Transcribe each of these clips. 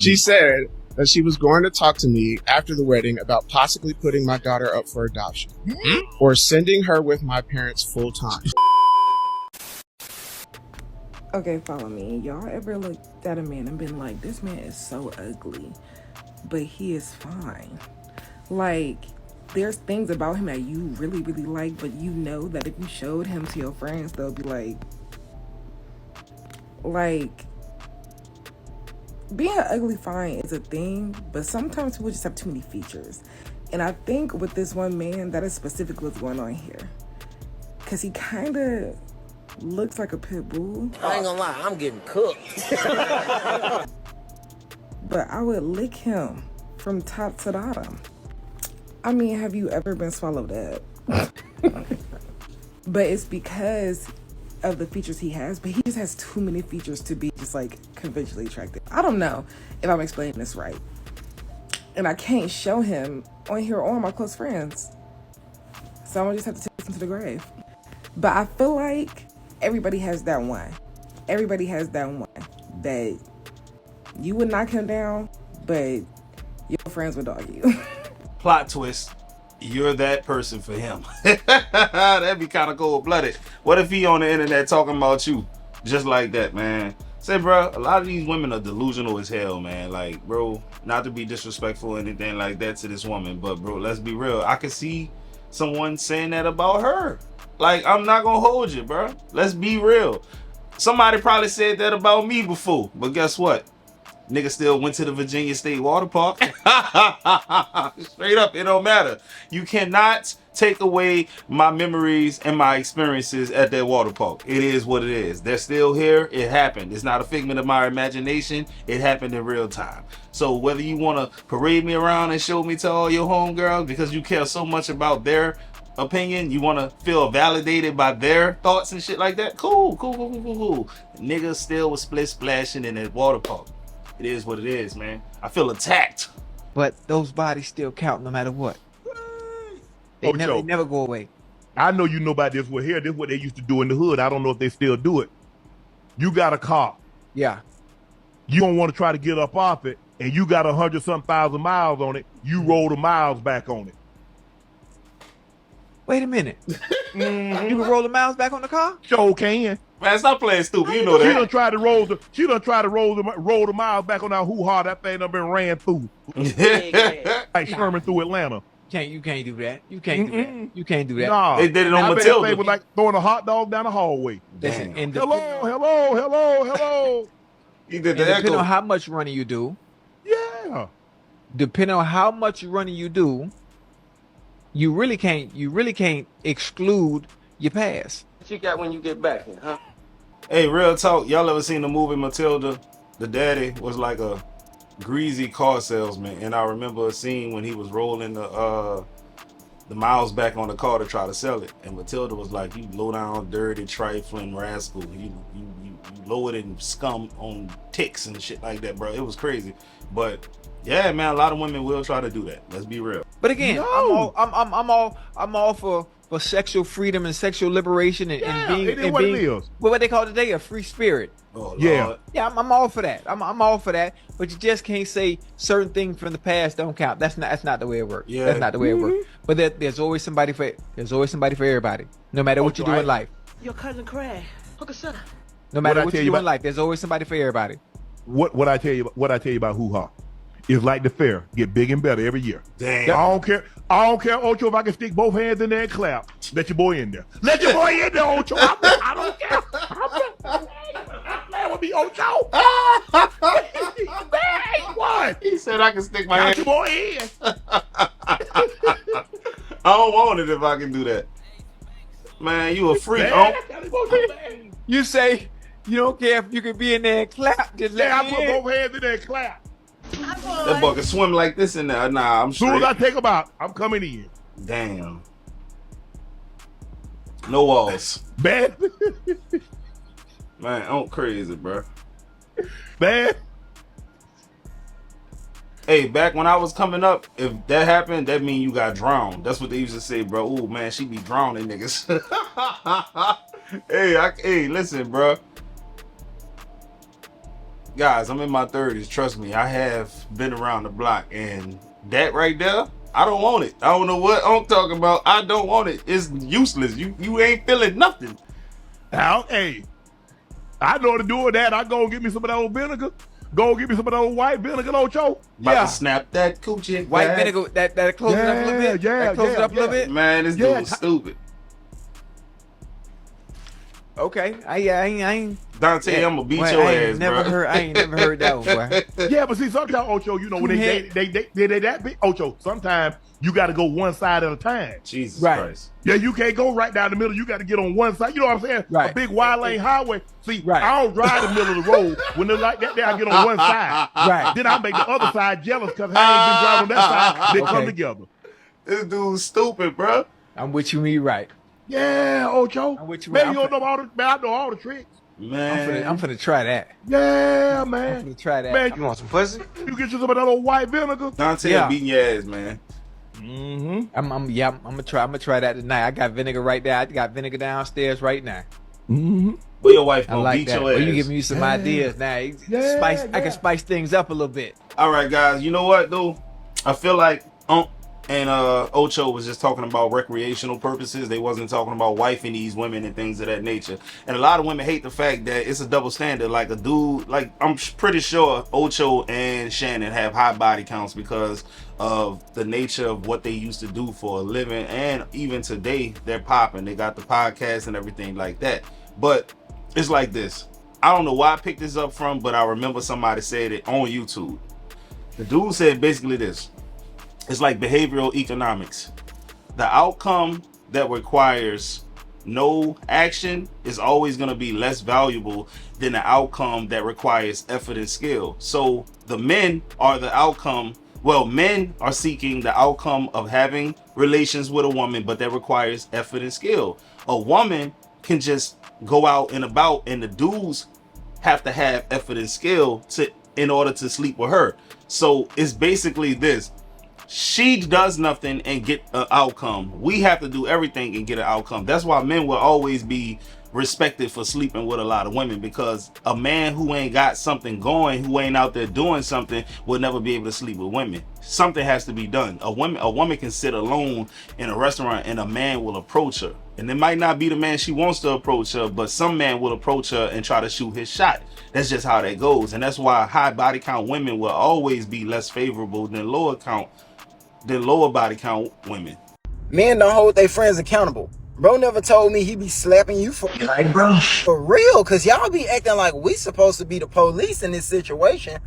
She said that she was going to talk to me after the wedding about possibly putting my daughter up for adoption or sending her with my parents full time. Okay, follow me. Y'all ever looked at a man and been like, this man is so ugly, but he is fine? Like, there's things about him that you really, really like, but you know that if you showed him to your friends, they'll be like, being ugly fine is a thing, but sometimes people just have too many features. And I think with this one man, that is specifically what's going on here. Because he kind of looks like a pit bull. I ain't gonna lie, I'm getting cooked. But I would lick him from top to bottom. I mean, have you ever been swallowed up? But it's because of the features he has, but he just has too many features to be just like conventionally attractive. I don't know if I'm explaining this right. And I can't show him on here or on my close friends. So I'm gonna just have to take him to the grave. But I feel like everybody has that one. Everybody has that one that you would knock him down, but your friends would dog you. Plot twist. You're that person for him. That'd be kind of cold-blooded. What if he on the internet talking about you just like that, man? Say, bro, a lot of these women are delusional as hell, man. Like, bro, not to be disrespectful or anything like that to this woman, but, bro, let's be real. I could see someone saying that about her. Like, I'm not gonna hold you, bro. Let's be real. Somebody probably said that about me before, but guess what? Nigga still went to the Virginia State Water Park. Straight up, it don't matter. You cannot take away my memories and my experiences at that water park. It is what it is. They're still here. It happened. It's not a figment of my imagination. It happened in real time. So whether you want to parade me around and show me to all your homegirls because you care so much about their opinion, you want to feel validated by their thoughts and shit like that, cool. Nigga still was split splashing in that water park. It is what it is, man. I feel attacked. But those bodies still count no matter what. They never go away. I know you know about this one here. This is what they used to do in the hood. I don't know if they still do it. You got a car. Yeah. You don't want to try to get up off it, and you got 100-some thousand miles on it. You roll the miles back on it. Wait a minute. You can roll the miles back on the car? Sure can. Man, stop playing stupid. You know that. She done tried to roll the miles back on that hoo-ha. That thing done been ran through. Like Sherman through Atlanta. You can't do that. You can't do that. You can't do that. Nah. They did it on Matilda. They was like throwing a hot dog down the hallway. Listen, and Hello. He did the depending echo. on how much running you do. Yeah. Depending on how much running you do, you really can't exclude your past. What you got when you get back here, huh? Hey, real talk. Y'all ever seen the movie Matilda? The daddy was like a greasy car salesman, and I remember a scene when he was rolling the miles back on the car to try to sell it, and Matilda was like, "You low down, dirty, trifling rascal. You lowered in scum on ticks and shit like that, bro." It was crazy, but yeah, man, a lot of women will try to do that. Let's be real. But again, I'm all for sexual freedom and sexual liberation and being what they call today a free spirit. Oh, yeah, Lord. Yeah, I'm all for that. I'm all for that. But you just can't say certain things from the past don't count. That's not the way it works. Yeah. That's not the way it works. But there's always somebody for everybody, no matter what you do in life. Your cousin Craig, hook us up. No matter what you do in life, there's always somebody for everybody. What I tell you about hoo-ha. It's like the fair, get big and better every year. Damn. I don't care, Ocho, if I can stick both hands in there and clap. Let your boy in there. Let your boy in there, Ocho. I don't care. I'm playing with me, Ocho. What? He said I can stick my hand. Got your boy in. I don't want it if I can do that. Man, you a freak, You say you don't care if you can be in there and clap. Just let I me put in. both hands in there and clap. That boy can swim like this in there. Nah, I'm As soon as straight. I take them out, I'm coming in. Damn. No walls. Man. Man, I'm crazy, bro. Man. Hey, back when I was coming up, if that happened, that mean you got drowned. That's what they used to say, bro. Ooh, man, she be drowning niggas. Hey, listen, bro. guys, I'm in my 30s. Trust me, I have been around the block, and that right there, I don't want it. I don't know what I'm talking about. I don't want it. It's useless. You ain't feeling nothing. Now, hey, I know to do that. I go get me some of that old vinegar. Go get me some of that old white vinegar, Ocho. About to snap that coochie. White vinegar, that close it up a little bit. That close it up a little bit. Man, this dude's stupid. Okay, I ain't. Dante, I'm gonna beat your ass, bro. I ain't never heard that one, boy. Yeah, but see, sometimes, Ocho, you know, when they that big, Ocho, sometimes you got to go one side at a time. Jesus Christ. Yeah, you can't go right down the middle. You got to get on one side. You know what I'm saying? Right. A big wide lane highway. See, I don't drive the middle of the road. When they're like that, I get on one side. Right. Then I make the other side jealous because I ain't been driving on that side. They come together. This dude's stupid, bro. I'm with you, me right. Yeah, Ocho. I'm with you. Man, you don't know all the, man, I know all the tricks. Man, I'm finna try that. Yeah, man. I'm finna try that. Man, You want some pussy? you get you some of that old white vinegar. Dante beating your ass, man. Mm-hmm. I'm gonna try that tonight. I got vinegar right there. I got vinegar downstairs right now. Mm-hmm. Well, your wife I gonna like beat that. your ass. Well, you giving me some ideas now. I can spice things up a little bit. All right, guys. You know what, though? I feel like and Ocho was just talking about recreational purposes. They wasn't talking about wifing these women and things of that nature. And a lot of women hate the fact that it's a double standard. Like a dude, like I'm pretty sure Ocho and Shannon have high body counts because of the nature of what they used to do for a living. And even today, they're popping. They got the podcast and everything like that. But it's like this. I don't know where I picked this up from, but I remember somebody said it on YouTube. The dude said basically this. It's like behavioral economics. The outcome that requires no action is always going to be less valuable than the outcome that requires effort and skill. So the men are the outcome. Well, men are seeking the outcome of having relations with a woman, but that requires effort and skill. A woman can just go out and about, and the dudes have to have effort and skill in order to sleep with her. So it's basically this. She does nothing and get an outcome. We have to do everything and get an outcome. That's why men will always be respected for sleeping with a lot of women, because a man who ain't got something going, who ain't out there doing something, will never be able to sleep with women. Something has to be done. A woman can sit alone in a restaurant and a man will approach her. And it might not be the man she wants to approach her, but some man will approach her and try to shoot his shot. That's just how that goes. And that's why high body count women will always be less favorable than lower body count women. Men don't hold their friends accountable. Bro never told me he be slapping you for Like, bro. for real, cause y'all be acting like we supposed to be the police in this situation.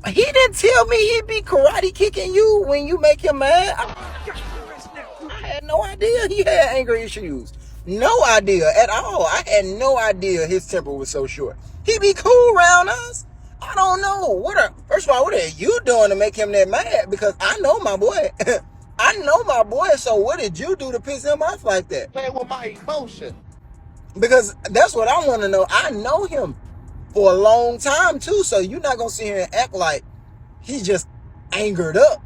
He didn't tell me he'd be karate kicking you when you make him mad. I had no idea he had anger issues. No idea at all. I had no idea his temper was so short. He be cool around us. I don't know. First of all, what are you doing to make him that mad? Because I know my boy. I know my boy, so what did you do to piss him off like that? Play with my emotion. Because that's what I want to know. I know him for a long time too, so you're not gonna sit here and act like he just angered up.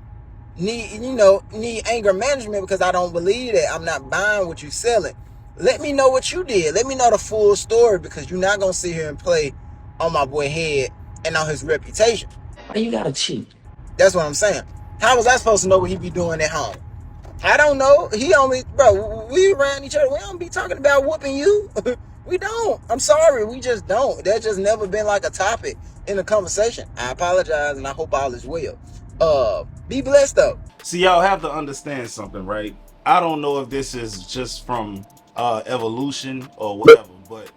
Need anger management, because I don't believe that. I'm not buying what you selling. Let me know what you did. Let me know the full story, because you're not gonna sit here and play on my boy head and on his reputation. Why you gotta cheat? That's what I'm saying. How was I supposed to know what he be doing at home? I don't know. We around each other. We don't be talking about whooping you. We don't. I'm sorry. We just don't. That's just never been like a topic in the conversation. I apologize, and I hope all is well. Be blessed though. See, y'all have to understand something, right? I don't know if this is just from evolution or whatever, but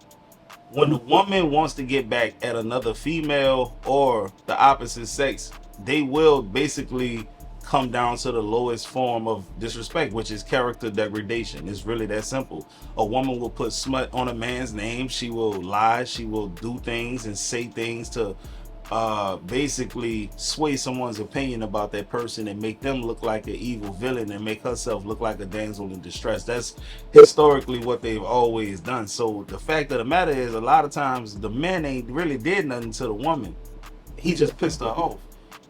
when a woman wants to get back at another female or the opposite sex, they will basically come down to the lowest form of disrespect, which is character degradation. It's really that simple. A woman will put smut on a man's name. She will lie. She will do things and say things to basically sway someone's opinion about that person and make them look like an evil villain and make herself look like a damsel in distress. That's historically what they've always done. So the fact of the matter is, a lot of times the man ain't really did nothing to the woman. He just pissed her off.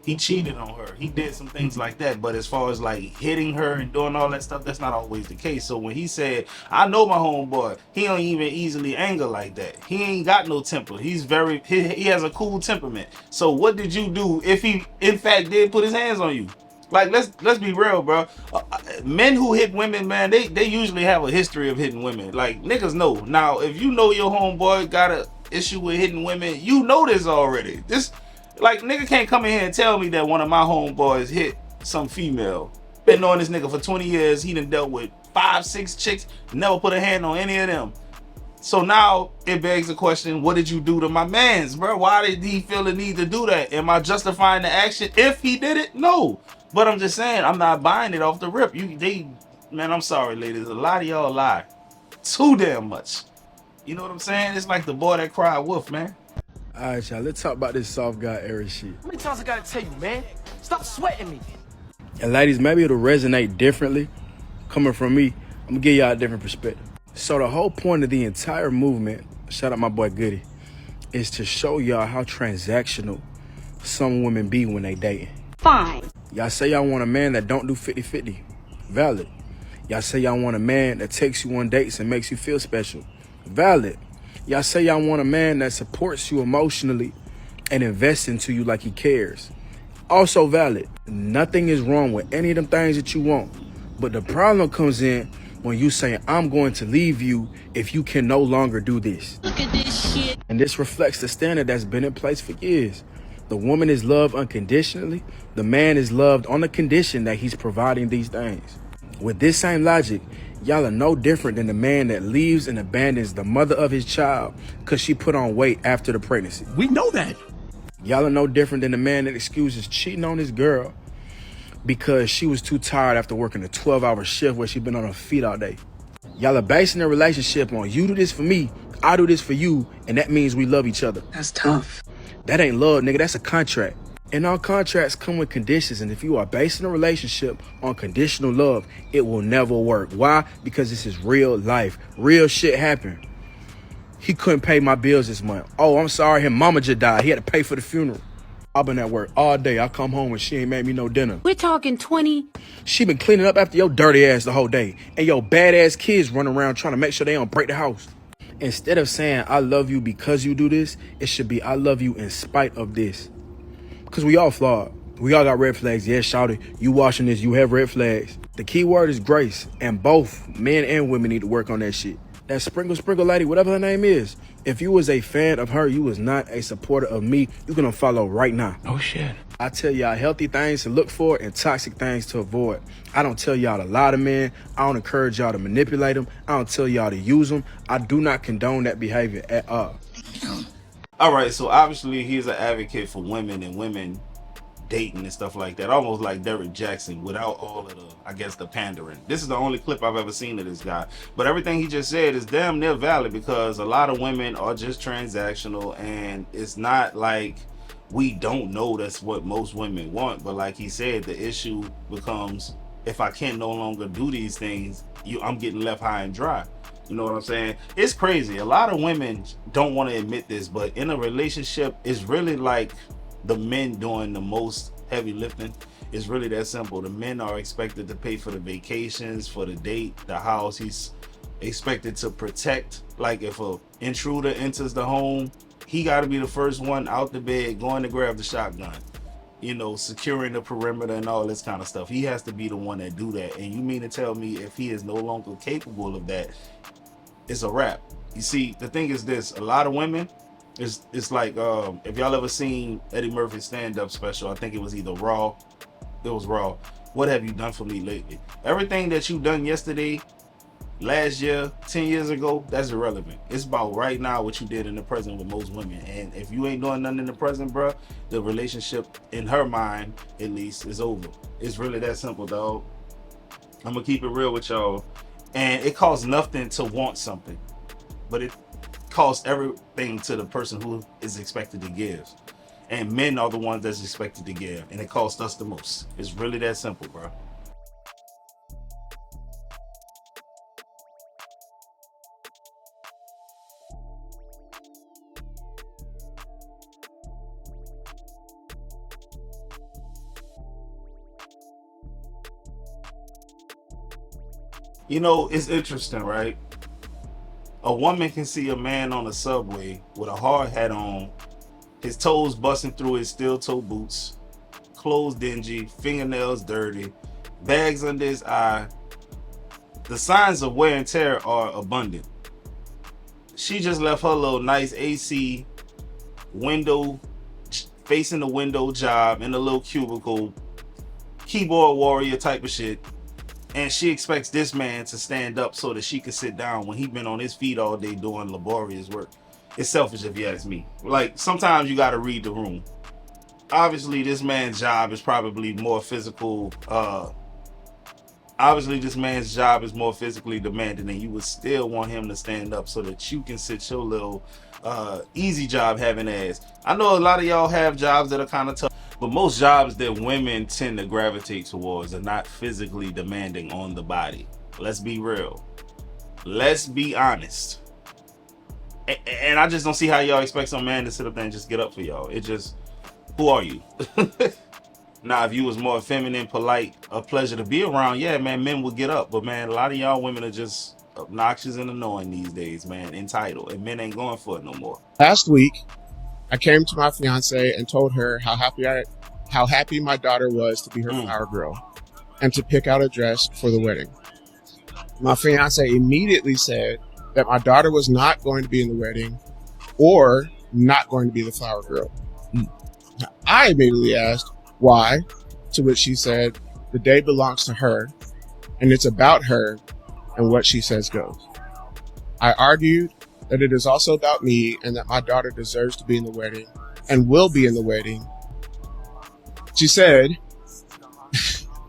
He cheated on her. He did some things like that. But as far as like hitting her and doing all that stuff, that's not always the case. So when he said, I know my homeboy, he don't even easily anger like that. He ain't got no temper. He's he has a cool temperament. So what did you do if he in fact did put his hands on you? Like let's be real, bro. Men who hit women, man, they usually have a history of hitting women. Like niggas know. Now, if you know your homeboy got a issue with hitting women, you know this already. This like nigga can't come in here and tell me that one of my homeboys hit some female. Been knowing this nigga for 20 years. He done dealt with 5-6 chicks, never put a hand on any of them. So now it begs the question, what did you do to my mans, bro? Why did he feel the need to do that? Am I justifying the action if he did it? No. But I'm just saying, I'm not buying it off the rip. Man, I'm sorry, ladies. A lot of y'all lie too damn much. You know what I'm saying? It's like the boy that cried wolf, man. All right, y'all. Let's talk about this soft guy era shit. How many times I gotta tell you, man? Stop sweating me. And ladies, maybe it'll resonate differently. Coming from me, I'm gonna give y'all a different perspective. So the whole point of the entire movement, shout out my boy Goody, is to show y'all how transactional some women be when they dating. Fine. Y'all say y'all want a man that don't do 50-50. Valid. Y'all say y'all want a man that takes you on dates and makes you feel special. Valid. Y'all say y'all want a man that supports you emotionally and invests into you like he cares. Also valid. Nothing is wrong with any of them things that you want. But the problem comes in when you say, I'm going to leave you if you can no longer do this. Look at this shit. And this reflects the standard that's been in place for years. The woman is loved unconditionally. The man is loved on the condition that he's providing these things. With this same logic, y'all are no different than the man that leaves and abandons the mother of his child because she put on weight after the pregnancy. We know that. Y'all are no different than the man that excuses cheating on his girl because she was too tired after working a 12-hour shift where she been on her feet all day. Y'all are basing their relationship on you do this for me, I do this for you, and that means we love each other. That's tough. That ain't love, nigga. That's a contract. And all contracts come with conditions. And if you are basing a relationship on conditional love, it will never work. Why? Because this is real life. Real shit happened. He couldn't pay my bills this month. Oh, I'm sorry. His mama just died. He had to pay for the funeral. I've been at work all day. I come home and she ain't made me no dinner. We're talking 20. She been cleaning up after your dirty ass the whole day. And your badass kids running around trying to make sure they don't break the house. Instead of saying, I love you because you do this, it should be, I love you in spite of this. Because we all flawed. We all got red flags. Yes, shouted. You watching this, you have red flags. The key word is grace. And both men and women need to work on that shit. That sprinkle lady, whatever her name is. If you was a fan of her, you was not a supporter of me, you're going to follow right now. Oh, shit. I tell y'all healthy things to look for and toxic things to avoid. I don't tell y'all to lie to men. I don't encourage y'all to manipulate them. I don't tell y'all to use them. I do not condone that behavior at all. All right, so obviously he's an advocate for women and women dating and stuff like that, almost like Derek Jackson without all of the, I guess, the pandering. This is the only clip I've ever seen of this guy, but everything he just said is damn near valid because a lot of women are just transactional, and it's not like we don't know that's what most women want, but like he said, the issue becomes if I can no longer do these things, I'm getting left high and dry. You know what I'm saying? It's crazy. A lot of women don't want to admit this, but in a relationship, it's really like the men doing the most heavy lifting. It's really that simple. The men are expected to pay for the vacations, for the date, the house. He's expected to protect. Like if a intruder enters the home, he got to be the first one out the bed, going to grab the shotgun, you know, securing the perimeter and all this kind of stuff. He has to be the one that do that. And you mean to tell me if he is no longer capable of that, it's a wrap? You see, the thing is this, a lot of women, it's like if y'all ever seen Eddie Murphy's stand-up special, I think it was either Raw, it was Raw. What have you done for me lately? Everything that you done yesterday, last year, 10 years ago, that's irrelevant. It's about right now what you did in the present with most women. And if you ain't doing nothing in the present, bro, the relationship, in her mind at least, is over. It's really that simple, dog. I'm gonna keep it real with y'all. And it costs nothing to want something, but it costs everything to the person who is expected to give. And men are the ones that's expected to give, and it costs us the most. It's really that simple, bro. You know, it's interesting, right? A woman can see a man on the subway with a hard hat on, his toes busting through his steel toe boots, clothes dingy, fingernails dirty, bags under his eye. The signs of wear and tear are abundant. She just left her little nice AC window, facing the window job in a little cubicle, keyboard warrior type of shit. And she expects this man to stand up so that she can sit down when he been on his feet all day doing laborious work. It's selfish if you ask me. Like, sometimes you gotta read the room. Obviously, this man's job is probably more physical. Obviously, this man's job is more physically demanding, and you would still want him to stand up so that you can sit your little easy job having ass. I know a lot of y'all have jobs that are kind of tough, but most jobs that women tend to gravitate towards are not physically demanding on the body. Let's be real. Let's be honest. And I just don't see how y'all expect some man to sit up there and just get up for y'all. It just, who are you? Now, if you was more feminine, polite, a pleasure to be around, yeah, man, men would get up. But, man, a lot of y'all women are just obnoxious and annoying these days, man, entitled. And men ain't going for it no more. Last week, I came to my fiance and told her how happy my daughter was to be her flower girl and to pick out a dress for the wedding. My fiance immediately said that my daughter was not going to be in the wedding or not going to be the flower girl. I immediately asked why, to which she said the day belongs to her and it's about her and what she says goes. I argued that it is also about me and that my daughter deserves to be in the wedding and will be in the wedding. She said,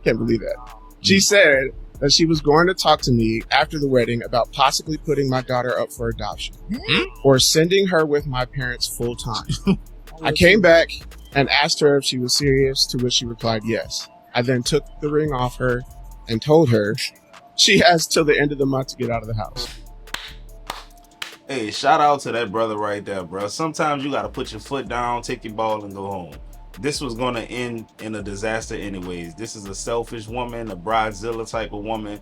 can't believe that. She said that she was going to talk to me after the wedding about possibly putting my daughter up for adoption or sending her with my parents full time. I came back and asked her if she was serious, to which she replied yes. I then took the ring off her and told her she has till the end of the month to get out of the house. Hey, shout out to that brother right there, bro. Sometimes you got to put your foot down, take your ball, and go home. This was going to end in a disaster anyways. This is a selfish woman, a bridezilla type of woman.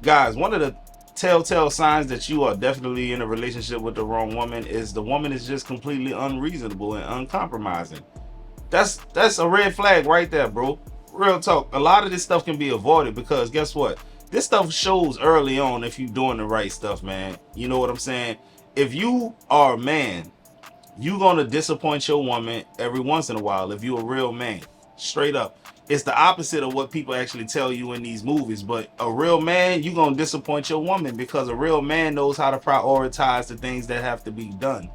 Guys, one of the telltale signs that you are definitely in a relationship with the wrong woman is the woman is just completely unreasonable and uncompromising. That's a red flag right there, bro. Real talk. A lot of this stuff can be avoided because guess what? This stuff shows early on if you're doing the right stuff, man. You know what I'm saying? If you are a man, you're going to disappoint your woman every once in a while if you're a real man. Straight up. It's the opposite of what people actually tell you in these movies. But a real man, you're going to disappoint your woman because a real man knows how to prioritize the things that have to be done.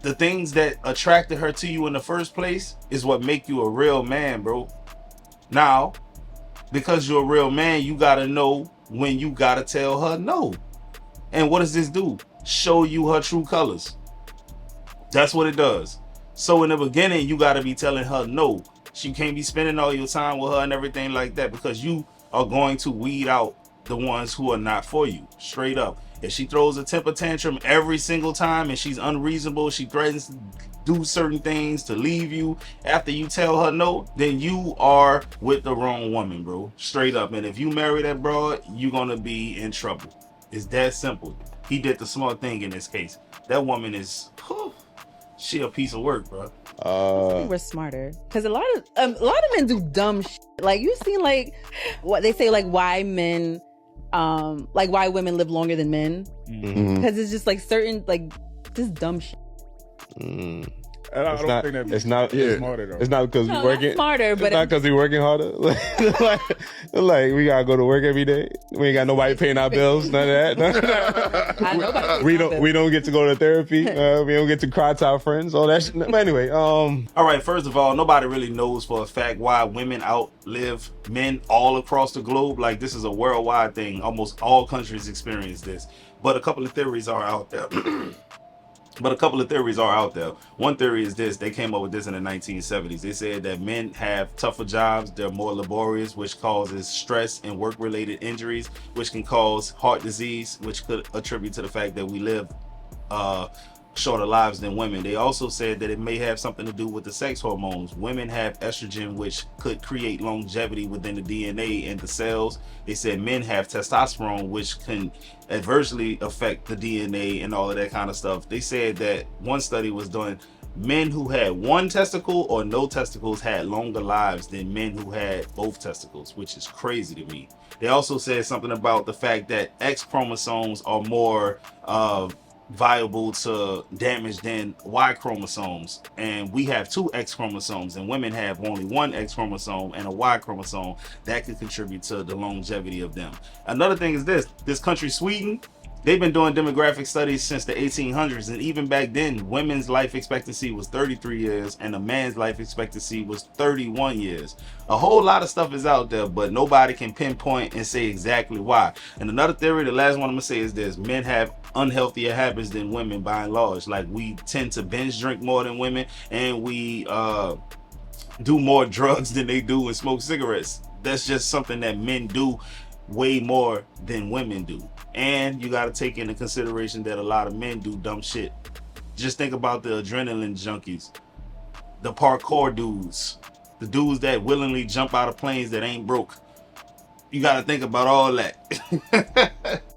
The things that attracted her to you in the first place is what make you a real man, bro. Now, because you're a real man, you got to know when you got to tell her no. And what does this do? Show you her true colors. That's what it does. So in the beginning, you got to be telling her no. She can't be spending all your time with her and everything like that because you are going to weed out the ones who are not for you. Straight up. If she throws a temper tantrum every single time and she's unreasonable, she threatens to do certain things to leave you after you tell her no, then you are with the wrong woman, bro. Straight up. And if you marry that broad, you're going to be in trouble. It's that simple. He did the smart thing in this case. That woman is, she a piece of work, bro. We're smarter because a lot of men do dumb shit. Like you seen like what they say like why men like why women live longer than men because it's just like certain like just dumb shit. And I don't think that it's not smarter though. It's not because we're working smarter, but it's not because we're working harder. like we gotta go to work every day. We ain't got nobody paying our bills. None of that. We don't get to go to therapy. We don't get to cry to our friends. All that shit. But anyway, all right. First of all, nobody really knows for a fact why women outlive men all across the globe. Like this is a worldwide thing. Almost all countries experience this. But a couple of theories are out there. One theory is this. They came up with this in the 1970s. They said that men have tougher jobs. They're more laborious, which causes stress and work-related injuries, which can cause heart disease, which could attribute to the fact that we live shorter lives than women. They also said that it may have something to do with the sex hormones. Women have estrogen, which could create longevity within the DNA and the cells. They said men have testosterone, which can adversely affect the DNA and all of that kind of stuff. They said that one study was done, men who had one testicle or no testicles had longer lives than men who had both testicles, which is crazy to me. They also said something about the fact that X chromosomes are more viable to damage than Y chromosomes, and we have 2 X chromosomes, and women have only 1 X chromosome and a Y chromosome. That could contribute to the longevity of them. Another thing is this country, Sweden, they've been doing demographic studies since the 1800s, and even back then, women's life expectancy was 33 years and a man's life expectancy was 31 years. A whole lot of stuff is out there, but nobody can pinpoint and say exactly why. And another theory, the last one I'm gonna say, is this: men have unhealthier habits than women by and large. Like, we tend to binge drink more than women, and we do more drugs than they do and smoke cigarettes. That's just something that men do way more than women do. And you got to take into consideration that a lot of men do dumb shit. Just think about the adrenaline junkies, the parkour dudes, the dudes that willingly jump out of planes that ain't broke. You got to think about all that.